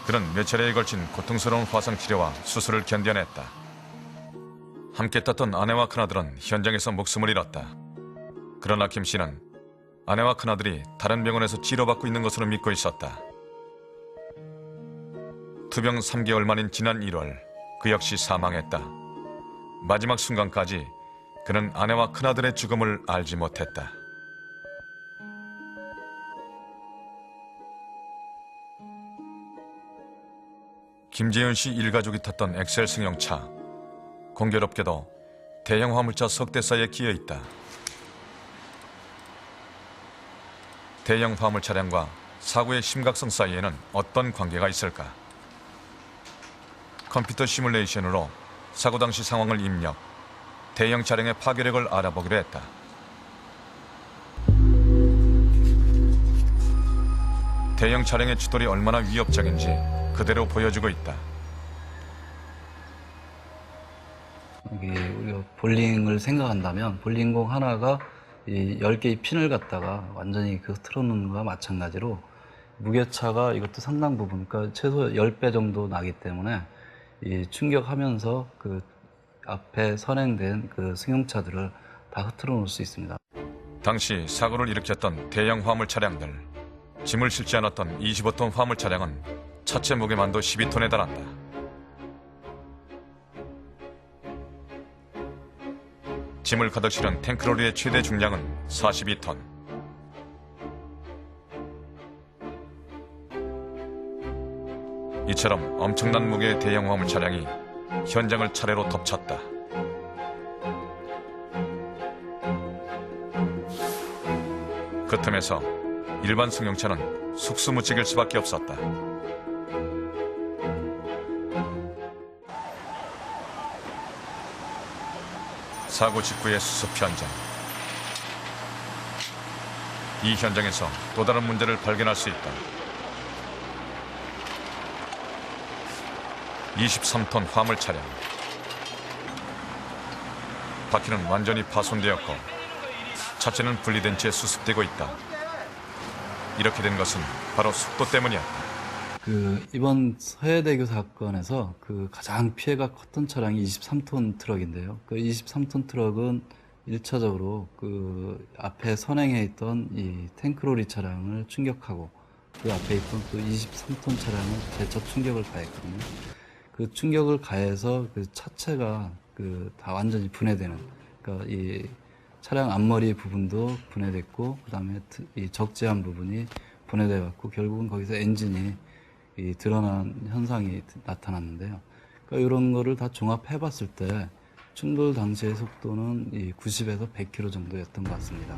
그는 몇 차례에 걸친 고통스러운 화상 치료와 수술을 견뎌냈다. 함께 떴던 아내와 큰아들은 현장에서 목숨을 잃었다. 그러나 김 씨는 아내와 큰아들이 다른 병원에서 치료받고 있는 것으로 믿고 있었다. 투병 3개월 만인 지난 1월 그 역시 사망했다. 마지막 순간까지 그는 아내와 큰아들의 죽음을 알지 못했다. 김재현 씨 일가족이 탔던 엑셀 승용차. 공교롭게도 대형 화물차 석대사에 끼어 있다. 대형 화물 차량과 사고의 심각성 사이에는 어떤 관계가 있을까? 컴퓨터 시뮬레이션으로 사고 당시 상황을 입력, 대형 차량의 파괴력을 알아보기로 했다. 대형 차량의 추돌이 얼마나 위협적인지 그대로 보여주고 있다. 우리가 볼링을 생각한다면 볼링공 하나가 이 10개의 핀을 갖다가 완전히 틀어놓는 것과 마찬가지로 무게차가 이것도 상당 부분, 그러니까 최소 10배 정도 나기 때문에 이 충격하면서 그 앞에 선행된 그 승용차들을 다 흐트러 놓을 수 있습니다. 당시 사고를 일으켰던 대형 화물 차량들, 짐을 실지 않았던 25톤 화물 차량은 차체 무게만도 12톤에 달한다. 짐을 가득 실은 탱크로리의 최대 중량은 42톤. 이처럼 엄청난 무게의 대형 화물 차량이 현장을 차례로 덮쳤다. 그 틈에서 일반 승용차는 속수무책일 수밖에 없었다. 사고 직후의 수습 현장. 이 현장에서 또 다른 문제를 발견할 수 있다. 23톤 화물 차량. 바퀴는 완전히 파손되었고 차체는 분리된 채 수습되고 있다. 이렇게 된 것은 바로 속도 때문이었다. 이번 서해대교 사건에서 가장 피해가 컸던 차량이 23톤 트럭인데요. 23톤 트럭은 1차적으로 앞에 선행해 있던 이 탱크로리 차량을 충격하고 그 앞에 있던 또 23톤 차량은 대처 충격을 가했거든요. 그 충격을 가해서 차체가 다 완전히 분해되는, 그러니까 이 차량 앞머리 부분도 분해됐고, 그 다음에 이 적재한 부분이 분해돼 갖고 결국은 거기서 엔진이 드러난 현상이 나타났는데요. 그러니까 이런 거를 다 종합해 봤을 때 충돌 당시의 속도는 90에서 100km 정도였던 것 같습니다.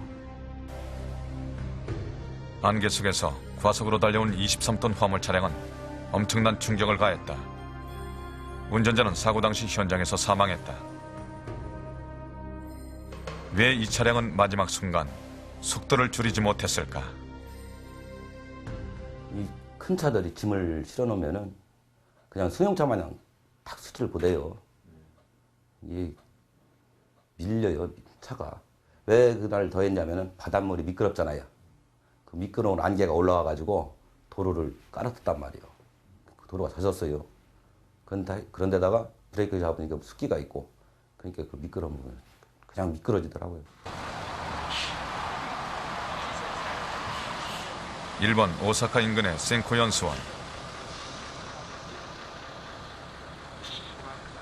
안개 속에서 과속으로 달려온 23톤 화물 차량은 엄청난 충격을 가했다. 운전자는 사고 당시 현장에서 사망했다. 왜 이 차량은 마지막 순간 속도를 줄이지 못했을까? 이 큰 차들이 짐을 실어놓으면은 그냥 승용차 마냥 탁 스치를 못해요. 이 밀려요, 차가. 왜 그날 더 했냐면은 바닷물이 미끄럽잖아요. 그 미끄러운 안개가 올라와가지고 도로를 깔아뜯단 말이에요. 그 도로가 젖었어요. 그런데다가 브레이크 잡으니까 습기가 있고, 그러니까 그 미끄러운 부분 그냥 미끄러지더라고요. 일본 오사카 인근의 센코 연수원.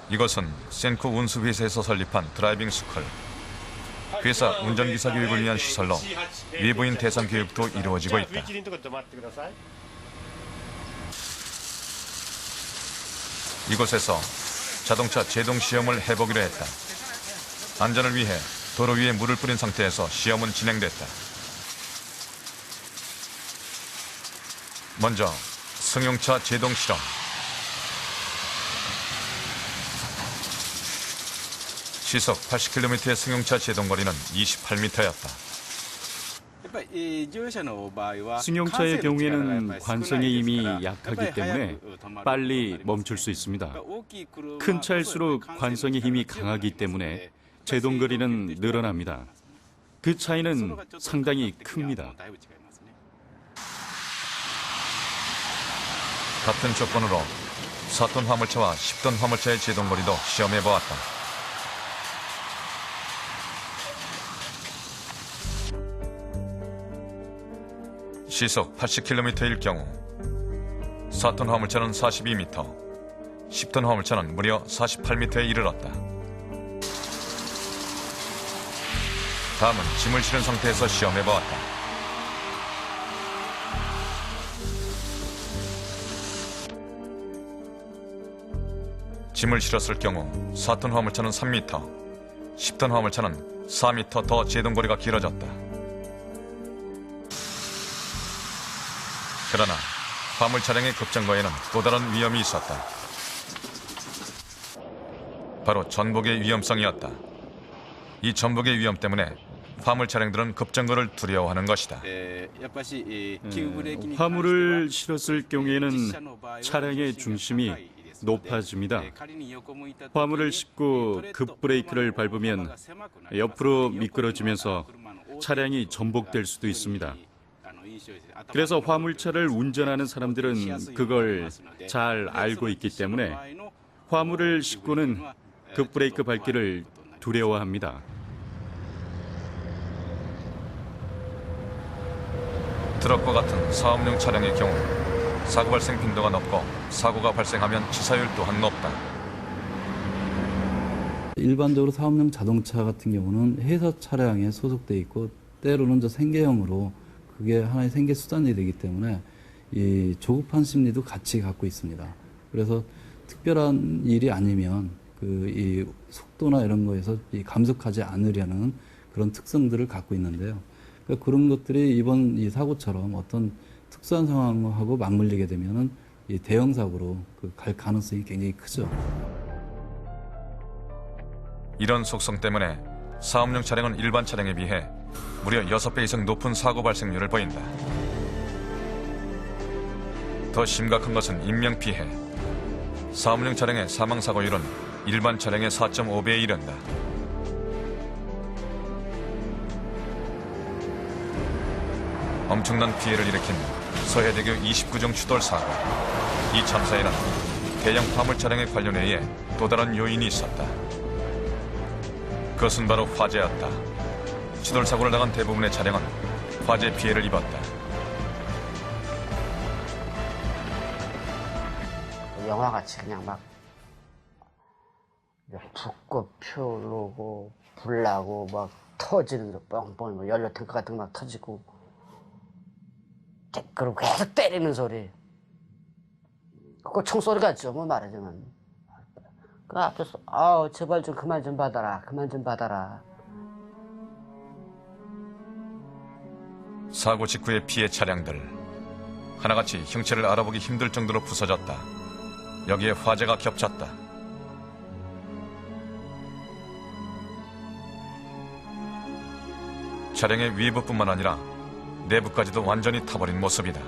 이것은 센코 운수회사에서 설립한 드라이빙 스쿨. 회사 운전기사 교육을 위한 시설로 외부인 대상 교육도 이루어지고 있다. 이곳에서 자동차 제동 시험을 해보기로 했다. 안전을 위해 도로 위에 물을 뿌린 상태에서 시험은 진행됐다. 먼저 승용차 제동 실험. 시속 80km의 승용차 제동 거리는 28m였다. 승용차의 경우에는 관성이 이미 약하기 때문에 빨리 멈출 수 있습니다. 큰 차일수록 관성의 힘이 강하기 때문에 제동거리는 늘어납니다. 그 차이는 상당히 큽니다. 같은 조건으로 4톤 화물차와 10톤 화물차의 제동거리도 시험해 보았다. 시속 80km일 경우 4톤 화물차는 42m, 10톤 화물차는 무려 48m에 이르렀다. 다음은 짐을 실은 상태에서 시험해 보았다. 짐을 실었을 경우 4톤 화물차는 3m, 10톤 화물차는 4m 더 제동거리가 길어졌다. 그러나 화물 차량의 급정거에는 또 다른 위험이 있었다. 바로 전복의 위험성이었다. 이 전복의 위험 때문에 화물 차량들은 급정거를 두려워하는 것이다. 화물을 실었을 경우에는 차량의 중심이 높아집니다. 화물을 싣고 급브레이크를 밟으면 옆으로 미끄러지면서 차량이 전복될 수도 있습니다. 그래서 화물차를 운전하는 사람들은 그걸 잘 알고 있기 때문에 화물을 싣고는 급브레이크 밟기를 두려워합니다. 트럭과 같은 사업용 차량의 경우 사고 발생 빈도가 높고 사고가 발생하면 치사율 또한 높다. 일반적으로 사업용 자동차 같은 경우는 회사 차량에 소속돼 있고 때로는 저 생계형으로 그게 하나의 생계 수단이 되기 때문에 이 조급한 심리도 같이 갖고 있습니다. 그래서 특별한 일이 아니면 그 이 속도나 이런 거에서 이 감속하지 않으려는 그런 특성들을 갖고 있는데요. 그러니까 그런 것들이 이번 이 사고처럼 어떤 특수한 상황하고 맞물리게 되면은 이 대형 사고로 갈 가능성이 굉장히 크죠. 이런 속성 때문에 사업용 차량은 일반 차량에 비해 무려 6배 이상 높은 사고 발생률을 보인다. 더 심각한 것은 인명피해. 사업용 차량의 사망사고율은 일반 차량의 4.5배에 이른다. 엄청난 피해를 일으킨 서해대교 29종 추돌 사고. 이 참사에는 대형 화물 차량의 관련 외에 또 다른 요인이 있었다. 그것은 바로 화재였다. 추돌 사고를 당한 대부분의 차량은 화재 피해를 입었다. 영화같이 그냥 막 붓고 피오르고 불나고 막 터지는 거 뻥뻥 뭐 연료 탱크 같은 거 막 터지고 그리고 계속 때리는 소리. 그거 총소리 같죠 뭐 말하자면. 그 앞에서 아우 제발 좀 그만 좀 받아라 그만 좀 받아라. 사고 직후의 피해 차량들 하나같이 형체를 알아보기 힘들 정도로 부서졌다. 여기에 화재가 겹쳤다. 차량의 외부뿐만 아니라 내부까지도 완전히 타버린 모습이다.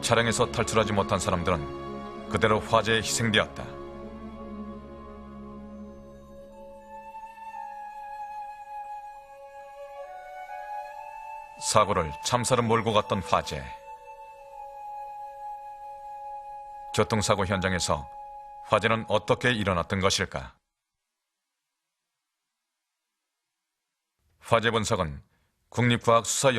차량에서 탈출하지 못한 사람들은 그대로 화재에 희생되었다. 사고를 참사로 몰고 갔던 화재. 교통사고 현장에서 화재는 어떻게 일어났던 것일까? 화재 분석은 국립과학수사연구원이